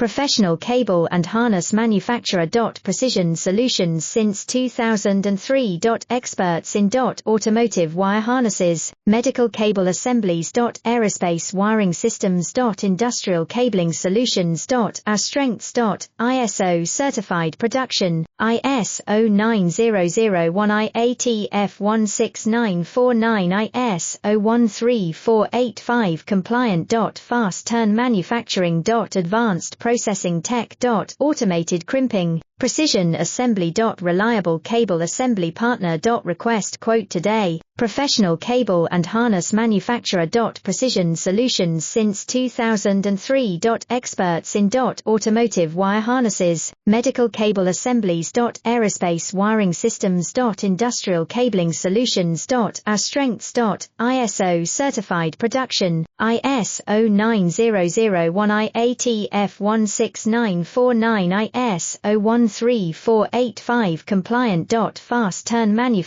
professional cable and harness manufacturer. Precision Solutions since 2003. Experts in automotive wire harnesses, medical cable assemblies. Aerospace wiring systems. Industrial cabling solutions. Our strengths. ISO certified production, ISO 9001 IATF 16949 ISO 13485 compliant. Fast turn manufacturing. Advanced processing tech. Automated crimping, precision assembly. Reliable cable assembly partner. Request quote today. Professional cable and harness manufacturer. Precision Solutions since 2003. Experts in automotive wire harnesses, medical cable assemblies. Aerospace wiring systems. Industrial cabling solutions. Our strengths. ISO certified production, ISO 9001 IATF 16949 ISO 13485 compliant. Fast turn manufacturing.